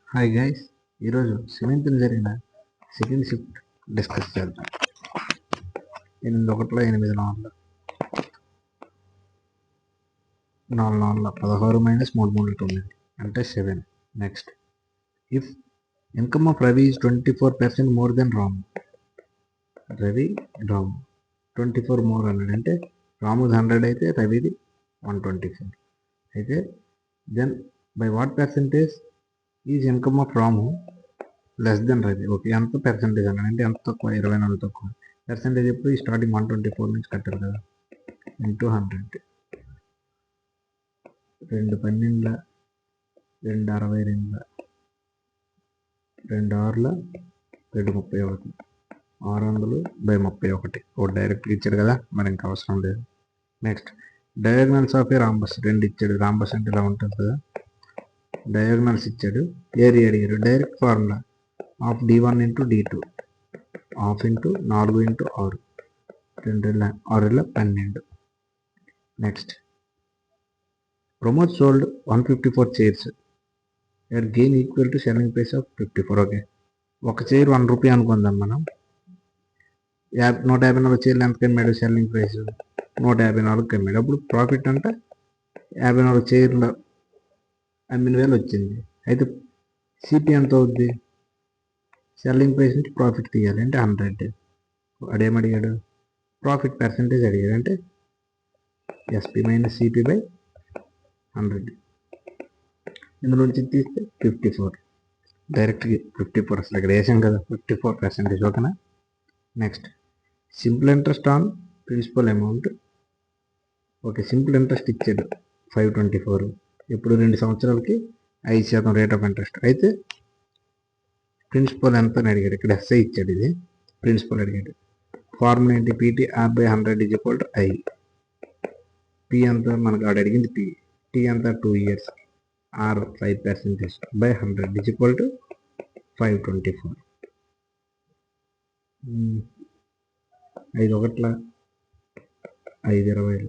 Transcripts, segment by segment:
Hi guys, ఈరోజు 7th జరిగిన second shift discuss చేద్దాం. 8 8 4 16 మైనస్ 3 3 9 అంటే 7. Next, if income of Ravi is 24% more than Ramu. Ramu 24 more అన్నాడు అంటే రాముది 100 అయితే రవిది 124 అయితే then by what percentage is income of Ramu less than Ravi. Okay, ఎంత పర్సెంటేజ్ అన్నాడు అంటే ఎంత తక్కువ, 24 తక్కువ. పర్సెంటేజ్ ఎప్పుడు ఈ స్టార్టింగ్ 124 నుంచి కట్టారు కదా, ఇంటూ 100. 2 12 2 62 2 6 2 31 600 బై 31. ఒకటి డైరెక్ట్ ఇచ్చాడు కదా, మరి ఇంకా అవసరం లేదు. Next, diagonals of A rhombus 2 ఇచ్చాడు. రాంబస్ అంటే ఇలా ఉంటుంది కదా, డయాగ్నల్స్ ఇచ్చాడు. ఏరియా అడిగారు. Direct formula of d1 into d2 half into 4 into 6 2 6 12. Next, Pramod sold 154 chairs at gain equal to selling price of 54. Okay, ఒక చైర్ 1 రూపీ అనుకుందాం మనం. 154 చైర్లు ఎంత కమ్మాడు, సెల్లింగ్ ప్రైస్ 154 కమ్మాడు. అప్పుడు ప్రాఫిట్ అంటే 54 చైర్లు అమ్మిన వేలు వచ్చింది. అయితే సిపి ఎంత అవుద్ది, సెల్లింగ్ ప్రైస్ నుంచి ప్రాఫిట్ తీయాలి అంటే 100. అడేమడిగాడు, ప్రాఫిట్ పర్సెంటేజ్ అడిగాడు అంటే ఎస్పి మైనస్ సిపి బై 100. ఇందులో నుంచి తీస్తే 54. డైరెక్ట్గా 54 అసలు ఇక్కడ వేసాం కదా, 54%. ఓకేనా. Next, simple interest on principal amount. Okay, simple interest ఇచ్చాడు 524. ఇప్పుడు 2 సంవత్సరాలకి 5% రేట్ ఆఫ్ ఇంట్రెస్ట్. అయితే ప్రిన్సిపల్ ఎంత అని అడిగాడు. ఇక్కడ ఎస్ఐ ఇచ్చాడు, ఇది ప్రిన్సిపల్ అడిగాడు. ఫార్ములా ఏంటి, PT R by 100 is equal to I. P అంతా మనకు ఆడ అడిగింది పి. టీ అంతా 2 years, R 5% by 100 is equal to 524. 5 ఒకట్ల 5 20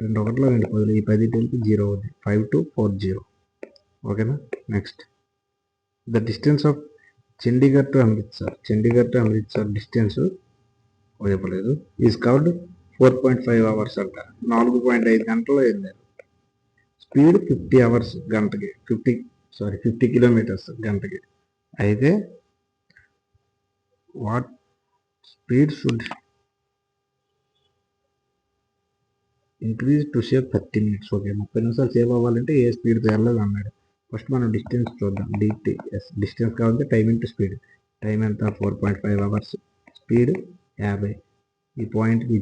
2 ఒకట్ల 2 10 ఈ 10 తెలిపి 0 అవుతుంది. 5240. ఓకేనా. Next, the distance of Chandigarh to Amritsar distance చెప్పలేదు. ఈజ్ కవర్డ్ 4.5 hours అంట. 4.5 గంటల్లో వెళ్ళారు. స్పీడ్ 50 hours గంటకి, 50 kilometers గంటకి. అయితే what speed should increase to save 30 minutes. Okay, 30 నిమిషాలు సేవ్ అవ్వాలంటే ఏ స్పీడ్తో వెళ్ళాలి అన్నాడు. ఫస్ట్ మనం డిస్టెన్స్ చూద్దాం. డిస్టెన్స్ కావాలంటే టైం ఇంటూ స్పీడ్. టైం ఎంత, 4.5 hours. స్పీడ్ 50. ఈ పాయింట్కి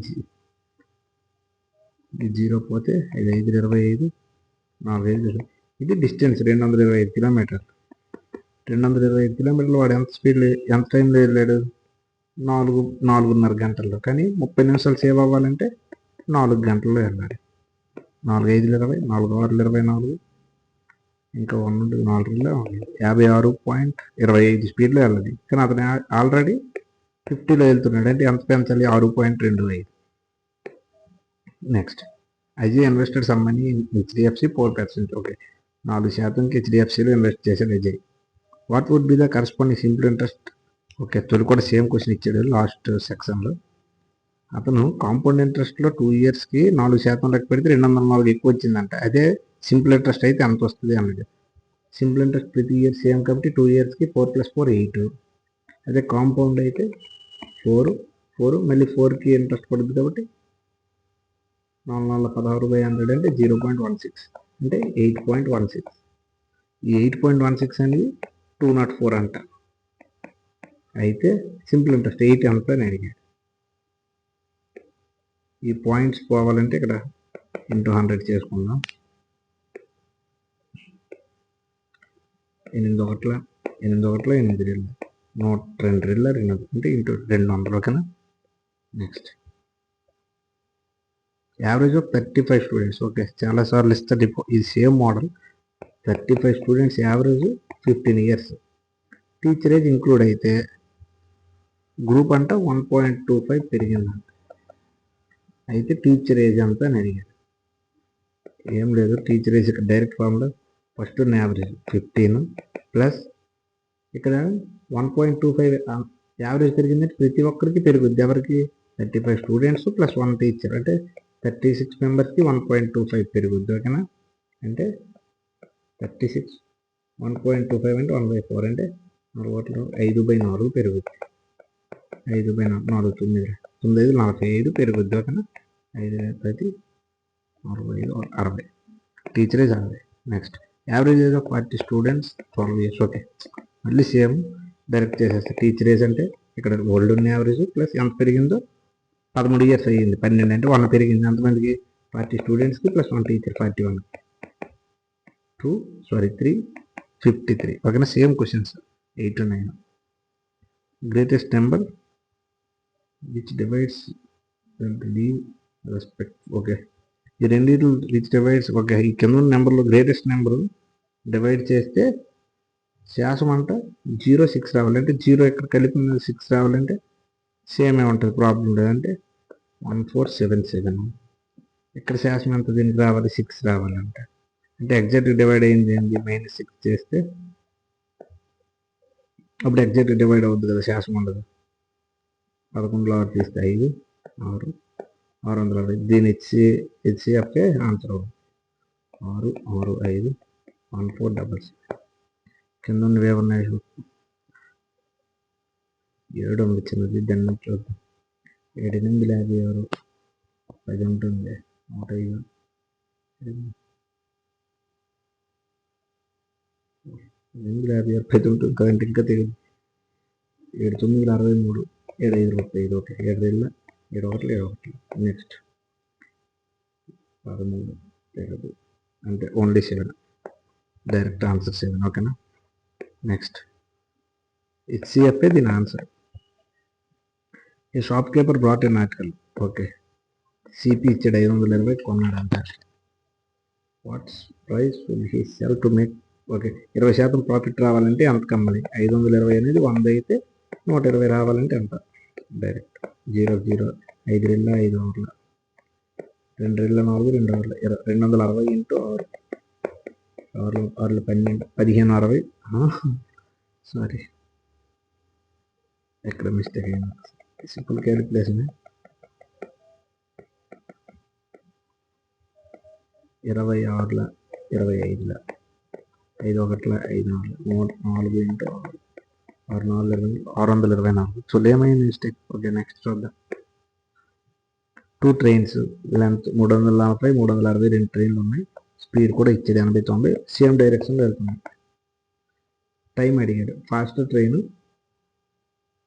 0 పోతే 5 5 25 4 5. ఇది డిస్టెన్స్ 225 kilometers. 225 kilometers వాడు ఎంత టైంలో వెళ్ళాడు, 4.5 గంటల్లో. కానీ 30 నిమిషాలు సేవ్ అవ్వాలంటే 4 గంటల్లో వెళ్ళాలి. 4 5 20 4 6 24 ఇంకా 1 4 56.25 స్పీడ్లో వెళ్ళాలి. కానీ అతను ఆల్రెడీ 50లో వెళ్తున్నాడు అంటే ఎంత పెంచాలి, 6.25. Next, Ajay invested some money in HDFC 4%. Okay, 4%కి హెచ్డిఎఫ్సిలో ఇన్వెస్ట్ చేశాడు Ajay. What would be the corresponding simple interest. Okay, తొలి కూడా సేమ్ క్వశ్చన్ ఇచ్చాడు లాస్ట్ సెక్షన్లో. అతను కాంపౌండ్ ఇంట్రెస్ట్లో 2 yearsకి 4% లెక్క పెడితే 204 ఎక్కువ వచ్చిందంట. అదే సింపుల్ ఇంట్రెస్ట్ అయితే ఎంత వస్తుంది అన్నది. సింపుల్ ఇంట్రెస్ట్ ప్రతి ఇయర్ సేమ్ కాబట్టి 2 yearsకి 4 + 4 8. అదే కాంపౌండ్ అయితే 4 మళ్ళీ 4కి ఇంట్రెస్ట్ పడుతుంది కాబట్టి 4 16/100 అంటే 0.16 అంటే 8.16. ఈ 8.16 అనేది 204 అంట. అయితే సింపుల్ ఇంట్రెస్ట్ 8 ఎంత అని అడిగాడు. ఈ పాయింట్స్ పోవాలంటే ఇక్కడ ఇంటూ 100 చేసుకుందాం. 8 ఒకట్ల 8 2 102 అంటే ఇంటూ 200. ఓకేనా. Next, average of 35 students. Okay, చాలాసార్లు ఇస్తుంది ఇది same model. 35 students average 15 years. Teacher age include అయితే గ్రూప్ అంట 1.25 పెరిగిందంట. అయితే టీచర్ ఏజ్ అంతా అని అడిగారు. ఏం లేదు, టీచర్ ఏజ్ ఇక్కడ డైరెక్ట్ ఫార్ములా ఫస్ట్ ఉన్న యావరేజ్ 15 ప్లస్ ఇక్కడ 1.25 యావరేజ్ పెరిగిందంటే ప్రతి ఒక్కరికి పెరుగుద్ది. ఎవరికి 35 స్టూడెంట్స్ ప్లస్ 1 టీచర్ అంటే 36 మెంబర్స్కి 1.25 పెరుగుద్ది. ఓకేనా, అంటే 36 1.25 అంటే 1/4 అంటే 5/4 పెరుగుద్ది. 5/4 9 45 పెరుగుద్ది. ఓకేనా, 5 45 60 teacher age 60. Next average age of 40 students 12 years. Okay, మళ్ళీ సేమ్ డైరెక్ట్ చేసేస్తే టీచర్ ఏజ్ అంటే ఇక్కడ ఓల్డ్ ఉన్న యావరేజ్ ప్లస్ ఎంత పెరిగిందో 13 ఇయర్స్ అయ్యింది. 12 అంటే 1 పెరిగింది. ఎంతమందికి 40 స్టూడెంట్స్కి ప్లస్ 1 టీచర్ 41 353. ఓకేనా, same questions 8 to 9. Greatest number which divides respect. Okay, ఈ రెండింటి విచ్ డివైడ్స్. ఓకే, ఈ కింద ఉన్న నెంబర్లో గ్రేటెస్ట్ నెంబరు డివైడ్ చేస్తే శాసం అంట 0 6 రావాలంటే 0 ఇక్కడ కలిపి 6 రావాలంటే సేమే ఉంటుంది, ప్రాబ్లం లేదంటే 1477. ఇక్కడ శాసం ఎంత దీనికి రావాలి 6 రావాలంటే, అంటే ఎగ్జాక్ట్ డివైడ్ అయింది ఏంటి -6 చేస్తే అప్పుడు ఎగ్జాక్ట్ డివైడ్ అవుద్ది కదా, శాసం ఉండదు. 11లో 6 తీస్తే 5 6 660. దీని హెచ్సిఎఫ్ఏ ఆన్సర్ అవుతుంది. 6 6 5 1466. కింద ఉన్నవి ఏమన్నాయి 7 ఉంది చిన్నది, దాన్ని చూద్దాం. 7 8 56 10 ఉంటుంది 105 8 56 10 ఉంటుంది కదంటే ఇంకా తెలియదు. 7 9 63 7 5 35. ఓకే, 7 2 7 1 7 1. నెక్స్ట్ 13 7 అంటే ఓన్లీ 7, డైరెక్ట్ ఆన్సర్ 7. ఓకేనా, నెక్స్ట్ హెచ్సిఎఫ్ఏ దీని ఆన్సర్. ఈ shop keeper brought in article. Okay, CP ఇచ్చాడు 520 కొన్నాడు అంటారు. What's price will he sell to make. Okay, 20% profit రావాలంటే ఎంత కమ్మాలి. 520 అనేది 100 అయితే 120 రావాలంటే ఎంత. Direct 0 0 5 2 5 2 2 4 2 260 into 6 6 12 1560. సారీ, ఎక్కడ మిస్టేక్ అయింది. Simple calculation. 26 25 5 1 5 4 ఇంటూ 6 4 624. సో ఏమైంది మిస్టేక్. ఓకే, నెక్స్ట్ చూద్దాం. 2 ట్రైన్స్ లెంత్ 340 360 2 ట్రైన్లు ఉన్నాయి. స్పీడ్ కూడా ఇచ్చాడు 80 90. సేమ్ డైరెక్షన్లో వెళ్తున్నాయి. టైం అడిగాడు. Fast train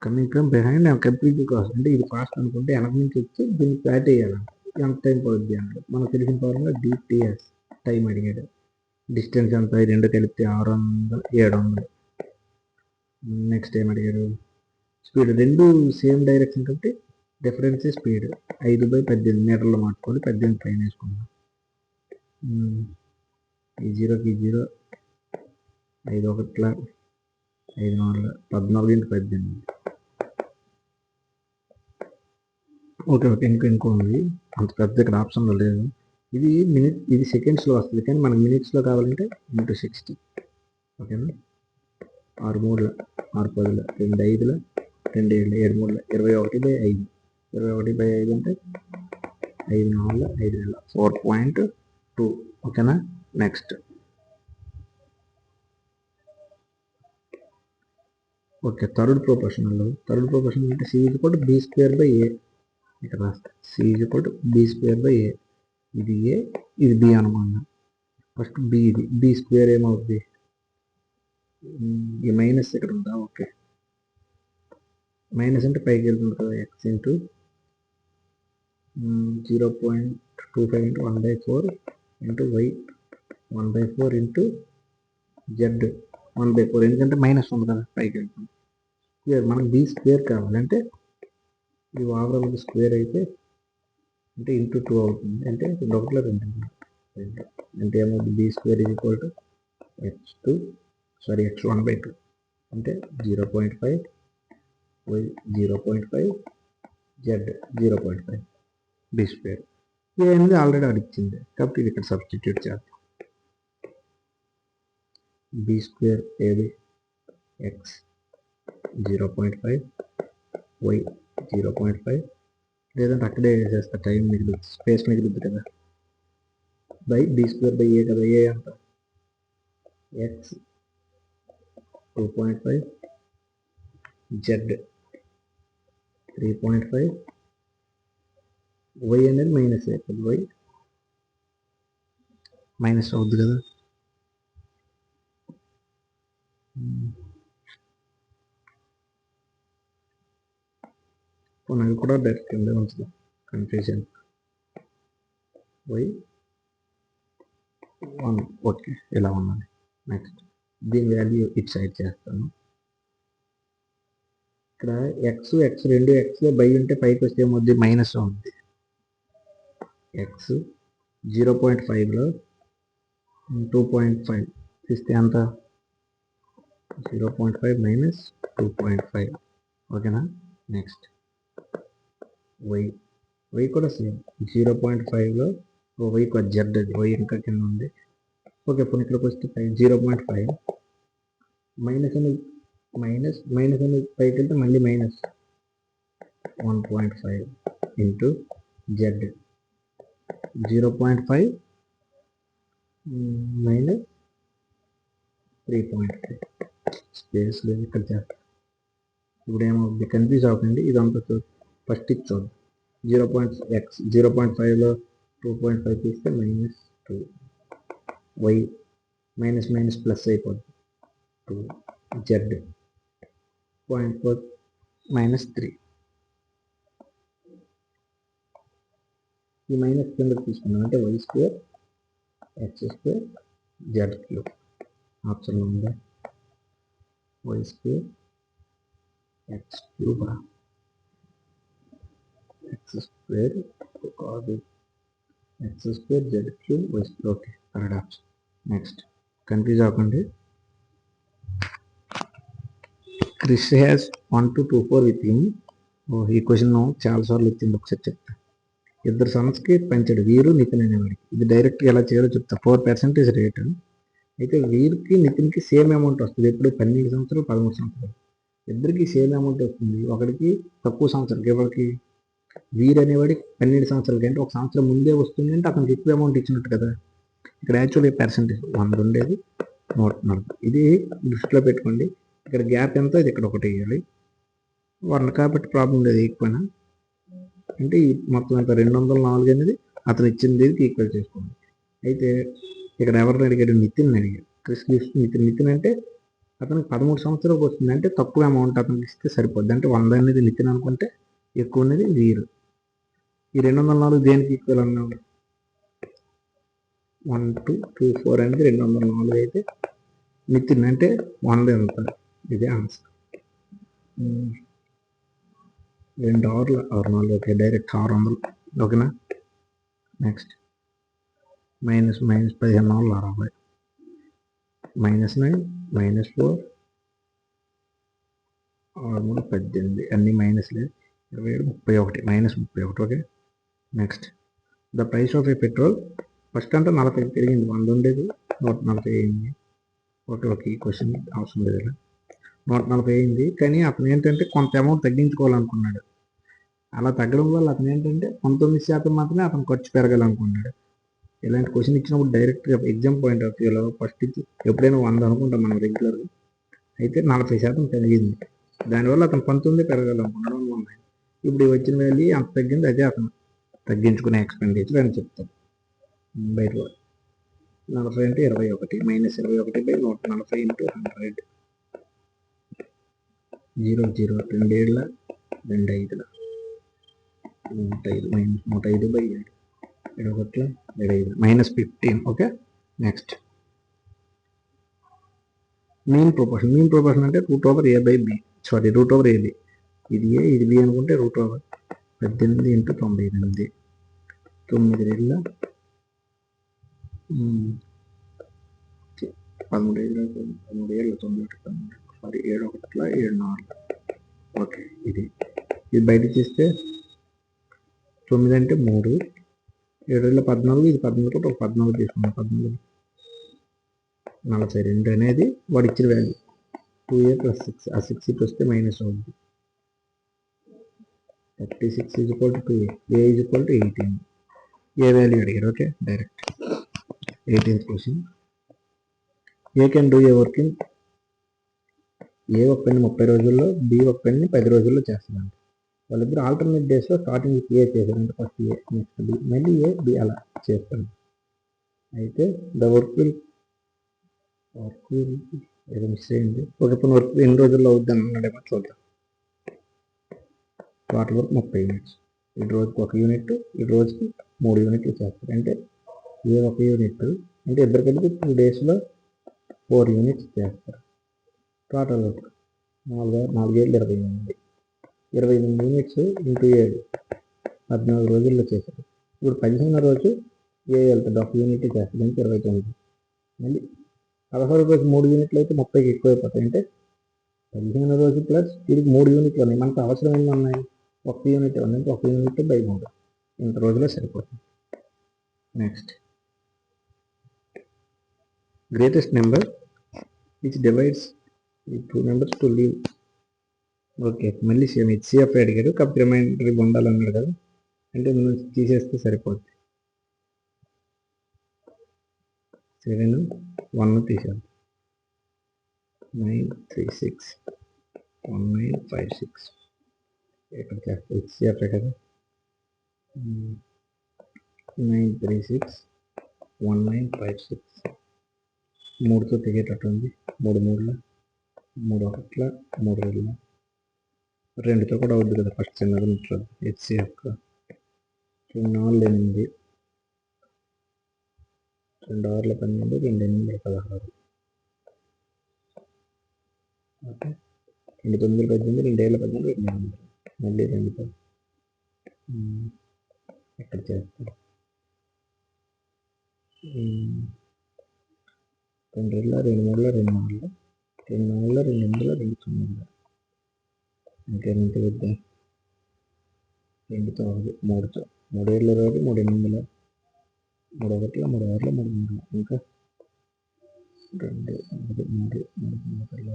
coming from behind and complete cost అంటే ఇది ఫాస్ట్ అనుకుంటే వెనక నుంచి వచ్చి దీన్ని ప్యాట్ వేయాలి. ఎంత టైం పడుద్ది అంటే మనకు తెలిసిన ఫార్ములా డిటిఎస్. టైం అడిగాడు. డిస్టెన్స్ ఎంత, 2 కలిపితే 600 700. నెక్స్ట్ ఏం అడిగాడు. స్పీడ్ 2 సేమ్ డైరెక్షన్ కాబట్టి డిఫరెన్స్ స్పీడ్ 5/18 మీటర్లు మార్చుకోవాలి. 18 ట్రైన్ వేసుకున్నాం. ఈ 0కి 0 5 1 5 4 14 × 18. ఓకే ఓకే, ఇంకో ఉంది. అంత పెద్ద ఇక్కడ ఆప్షన్లో లేదు. ఇది ఇది సెకండ్స్లో వస్తుంది, కానీ మనకు మినిట్స్లో కావాలంటే ఇంటూ 60. ఓకేనా, 6 3 6 10 2 5 2 7 7 3 21/5 21/5 అంటే 5 4 5 4.2. ఓకేనా, నెక్స్ట్. ఓకే, థర్డ్ ప్రొపోర్షనల్ అంటే C = B²/A. ఇక్కడ రాస్తా C = B²/A. ఇది A ఇది B అనమాట. ఫస్ట్ B, ఇది B² ఏమవుతుంది. ఈ మైనస్ ఇక్కడ ఉందా. ఓకే, మైనస్ అంటే పైకి వెళ్తుంది కదా. X × 0.25 × 1/4 × Y 1/4 × Z 1/4. ఎందుకంటే మైనస్ ఉంది కదా, పైకి వెళ్తుంది. స్క్వేర్ మనకు B² కావాలంటే ఇది ఓవరాల్ స్క్వేర్ అయితే అంటే ఇంటూ 2 అవుతుంది. అంటే 2 1 2 అంటే ఏమవుతుంది. B² = X1/2 అంటే 0.5 Y 0.5 Z 0.5 B². ఇది అనేది ఆల్రెడీ అడిగింది కాబట్టి ఇది ఇక్కడ సబ్స్టిట్యూట్ చేద్దాం. B square ab x 0.5 y 0.5 లేదంటే అక్కడే వేసేస్తా, టైం మిగులుతుంది, స్పేస్ మిగులుతుంది కదా. By b square by a కదా, ఏ అంత ఎక్స్ 2.5 జెడ్ 3.5 వై అనేది మైనస్ అయిపోతుంది, వై మైనస్ అవుద్ది కదా. అది కూడా డైరెక్ట్ కింద ఉంచుదాం, కన్ఫ్యూజన్. వై 1 ఓకే, ఇలా ఉన్నది. నెక్స్ట్ దీని వాల్యూ ఇట్ సైడ్ చేస్తాను. ఇక్కడ ఎక్స్ ఎక్స్ రెండు ఎక్స్లో బై ఉంటే పైకి వస్తే ఏమవుద్ది, మైనస్ ఉంది. ఎక్స్ 0.5లో 2.5 తీస్తే ఎంత, 0.5 మైనస్ 2.5 ఓకేనా. నెక్స్ట్ వై, వై కూడా సేమ్ 0.5లో వైకి జెడ్, అది వై ఇంకా కింద ఉంది. ఓకే, ఇప్పుడు ఇక్కడికి వస్తే 0.5 మైనస్ అని మైనస్ మైనస్ అని పైకి వెళ్తే మళ్ళీ minus 1.5 into Z 0.5 minus 3.5 space లేదు ఇక్కడ చేస్తాం. ఇప్పుడు ఏమవుతుంది, కన్ఫ్యూజ్ అవ్వకండి, ఇదంతా ఫస్ట్ ఇచ్చాడు 0.5లో 2.5 తీస్తే minus 2 y minus minus plus అయిపోద్ది 2 జెడ్ 0.4 మైనస్ 3. ఈ మైనస్ కిందకి తీసుకున్నాం అంటే Y square X square Z cube option ఉందా, Y square X cube X square X square Z cube Y square, okay correct option. Next confuse అవ్వకండి. Chris has 1 to 24 with him. ఈ question చాలాసార్లు వచ్చింది, ఒకసారి చెప్తా. ఇద్దరు సన్స్కి పెంచాడు, వీరు నితిన్ అనేవాడికి. ఇది డైరెక్ట్గా ఎలా చేయాలో చెప్తా. 4% రేటు అయితే వీరికి నితిన్కి సేమ్ అమౌంట్ వస్తుంది. ఎప్పుడు 12 సంవత్సరాలు 13 సంవత్సరాలు ఇద్దరికి సేమ్ అమౌంట్ వస్తుంది. ఒకడికి తక్కువ సంవత్సరాలకి, ఎవరికి వీరు అనేవాడికి 12 సంవత్సరాలకి, అంటే ఒక సంవత్సరం ముందే వస్తుంది అంటే అతనికి ఎక్కువ అమౌంట్ ఇచ్చినట్టు కదా. ఇక్కడ యాక్చువల్లీ పర్సెంటేజ్ 100 ఉండేది 140. ఇది దృష్టిలో పెట్టుకోండి. ఇక్కడ గ్యాప్ ఎంత, ఇది ఇక్కడ ఒకటి వేయాలి 1 కాబట్టి ప్రాబ్లం లేదు. ఎక్కువనా అంటే ఈ మొత్తం ఎంత 204 అనేది అతను ఇచ్చిన దీనికి ఈక్వల్ చేసుకోండి. అయితే ఇక్కడ ఎవరిని అడిగాడు, నితిన్ అడిగాడు. క్రిస్ నితిన్ అంటే అతనికి 13 సంవత్సరాలకు వస్తుంది, అంటే తక్కువ అమౌంట్ అతనికి ఇస్తే సరిపోద్ది. అంటే 100 అనేది నితిన్ అనుకుంటే ఎక్కువ అనేది వీరు. ఈ 204 దేనికి ఈక్వల్ అన్నాడు, 1 2 2 4 అనేది 204 అయితే నితిన్ అంటే 100 ఎంత, ఇదే ఆన్సర్. 2 6 4 ఓకే, డైరెక్ట్ 600 ఓకేనా. Next minus minus 15 60 minus 9 minus 4 6 18 అన్ని మైనస్లే 27 31 minus 31 okay. Next the price of A petrol first అంటే 40 పెరిగింది, 100 ఉండేది 140 అయింది. ఓకే ఓకే, ఈ క్వశ్చన్ అవసరం లేదు. 140 అయింది, కానీ అతను ఏంటంటే కొంత అమౌంట్ తగ్గించుకోవాలనుకున్నాడు. అలా తగ్గడం వల్ల అతను ఏంటంటే 19% మాత్రమే అతను ఖర్చు పెరగాలనుకున్నాడు. ఇలాంటి క్వశ్చన్ ఇచ్చినప్పుడు డైరెక్ట్గా ఎగ్జామ్ పాయింట్ ఆఫ్ వ్యూలో ఫస్ట్ ఇచ్చి ఎప్పుడైనా 100 అనుకుంటాం మనం రెగ్యులర్గా, అయితే 40% పెరిగింది. దానివల్ల అతను 19 పెరగాలనుకున్నాడు. ఇప్పుడు వచ్చిన వాల్యూ అంత తగ్గింది, అదే అతను తగ్గించుకునే ఎక్స్పెండిచర్ అని చెప్తాం. బయట 40 అంటే 21 మైనస్ 21 బై 140 ఇంటూ 100 0 0 2 ఏళ్ళ 2 5 105 minus 105 by 7 7 7 minus 15 okay. Next mean proportion అంటే √a by b, sorry √ab. ఇది ఏ ఇది బి అనుకుంటే √18 ఇంటూ 98 9 ఏళ్ళ 13 ఏళ్ళ 91 సారీ 7 1 7 4 ఓకే. ఇది బయట తీస్తే 9 అంటే 3 7 ఏళ్ళ 14, ఇది 14 కూడా ఒక 14 తీసుకున్నాం. 14 42 అనేది వాడు ఇచ్చిన వాల్యూ 2a + 6. ఆ 6 ఇటు వస్తే మైనస్ అవుతుంది. 36 = 2a. a = 18. ఏ వాల్యూ అడిగారు? Okay, direct 18th question. A can do a work in a ఒక పని 30 రోజుల్లో, బి ఒక పని 10 రోజుల్లో చేస్తున్నాను. వాళ్ళిద్దరు ఆల్టర్నేట్ డేస్లో స్టార్టింగ్ ఏ చేశారంటే ఫస్ట్ ఏ, నెక్స్ట్ బి, మళ్ళీ ఏ బి అలా చేస్తాను. అయితే ద వర్క్ విల్ ఏదో మిస్ అయింది. ఒక పని వర్క్ ఎన్ని రోజుల్లో అవుద్ది అన్నాడేమో చూద్దాం. Total work 30 units. ఈ రోజుకి 1 యూనిట్, ఈ రోజుకి 3 యూనిట్లు చేస్తారు. అంటే ఏ 1 యూనిట్ అంటే ఇద్దరు కలిపి 2 డేస్లో 4 యూనిట్స్ చేస్తారు. Total work 4 7 28. 28 యూనిట్స్ ఇంటూ 7 14 రోజుల్లో చేశారు. ఇప్పుడు 15వ రోజు ఏ వెళ్తుంది, 1 యూనిట్ చేస్తుంది అంటే 29. మళ్ళీ 16వ రోజు 3 యూనిట్లు అయితే 30కి ఎక్కువైపోతాయి. అంటే 15వ రోజు ప్లస్ వీడికి 3 యూనిట్లు ఉన్నాయి. మనకు అవసరం ఎన్ని ఉన్నాయి? 1 యూనిట్ ఉన్నాయి. 1 యూనిట్ బై 3 ఇంత రోజులో సరిపోతుంది. Next, greatest number which divides ఈ 2 నెంబర్స్ టు లీవ్. ఓకే, మళ్ళీ సేమ్ హెచ్సిఎఫ్ అడిగారు. కాబట్టి రిమైండర్ ఉండాలన్నాడు కదా, అంటే మనం తీసేస్తే సరిపోద్ది. 7 1 తీసాం. 9 3 6 1 9 5 6. ఇక్కడ చేస్తే హెచ్సిఎఫ్ కదా. 9 3 6 1 9 5 6. 3తో తెగేటట్టు ఉంది. 3 3 3 1 3 2 2తో కూడా అవుద్ది కదా. ఫస్ట్ చిన్నది ఉంటుంది హెచ్సిఎఫ్. 2 4 8 2 6 12 2 8 16. ఓకే, 2 9 18 2 7 18 2 8 మళ్ళీ 2తో ఎక్కడ చేస్తారు. 2 2 2 3 2 4 2 4 2 8 2 9. ఇంకేంటి వద్దా? 2తో 3తో 3 7 20 3 8 3 1 3 6 3 3. ఇంకా 2 3 3 3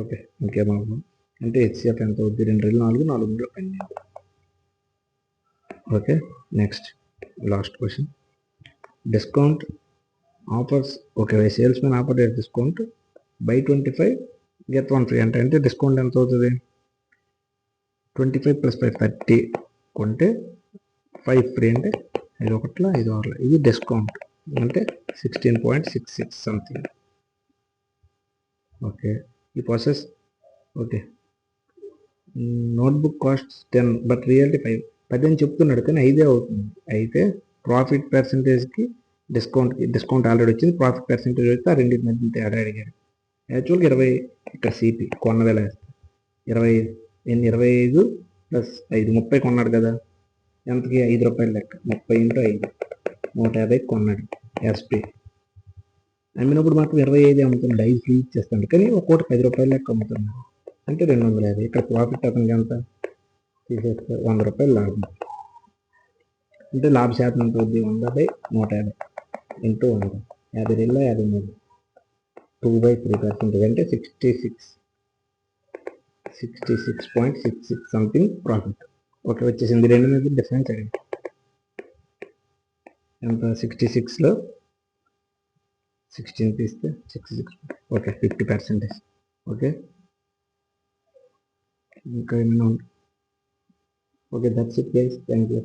ఓకే, ఇంకేమవుతుంది అంటే హెచ్సిఎఫ్ ఎంత అవుద్ది? 2 2 4 4 3 12. Okay, next last question. Discount offers. Okay, sales men offer discount by 25 get 1 free. అంటే డిస్కౌంట్ ఎంత అవుతుంది? 25 + 5 30 కొంటే 5 ఫ్రీ. అంటే 5 1 5 6. ఇది డిస్కౌంట్ అంటే 16.66 సంథింగ్. ఓకే, ఈ process. Okay, notebook cost 10 but reality 5. 10 అని చెప్తున్నాడు కానీ 5 అవుతుంది. అయితే ప్రాఫిట్ పర్సంటేజ్కి డిస్కౌంట్ ఆల్రెడీ వచ్చింది. ప్రాఫిట్ పర్సంటేజ్ అయితే ఆ రెండింటి మధ్య తేడా అడిగారు. యాక్చువల్గా 20 ఇక్కడ సిపి కొన్న వేల 25 + 5 30 కొన్నాడు కదా. ఎంతకి? 5 రూపాయలు లెక్క. 30 × 5 150 కొన్నాడు. ఎస్పి అమ్మినప్పుడు మాత్రం 25 అమ్ముతున్నాడు. 5 ఫ్రీ ఇచ్చేస్తాడు కానీ ఒక్కోటి 10 రూపాయలు లెక్క అమ్ముతున్నాడు. అంటే 250. ఇక్కడ ప్రాఫిట్ అతనికి ఎంత తీసేస్తే 100 రూపాయలు లాభం. అంటే లాభ శాతం ఎంత అవుద్ది? 100/150 ఇంటూ 100. 50 2 53. 2/3% అంటే 66.66 సంథింగ్ ప్రాఫిట్. ఓకే, వచ్చేసింది. రెండు మీద డిఫరెన్స్ అడిగింది. ఎంత? 66లో 16 తీస్తే 66. ఓకే, 50%. ఓకే, ఇంకా ఏమైనా ఉంది? Okay, that's it guys. Thank you.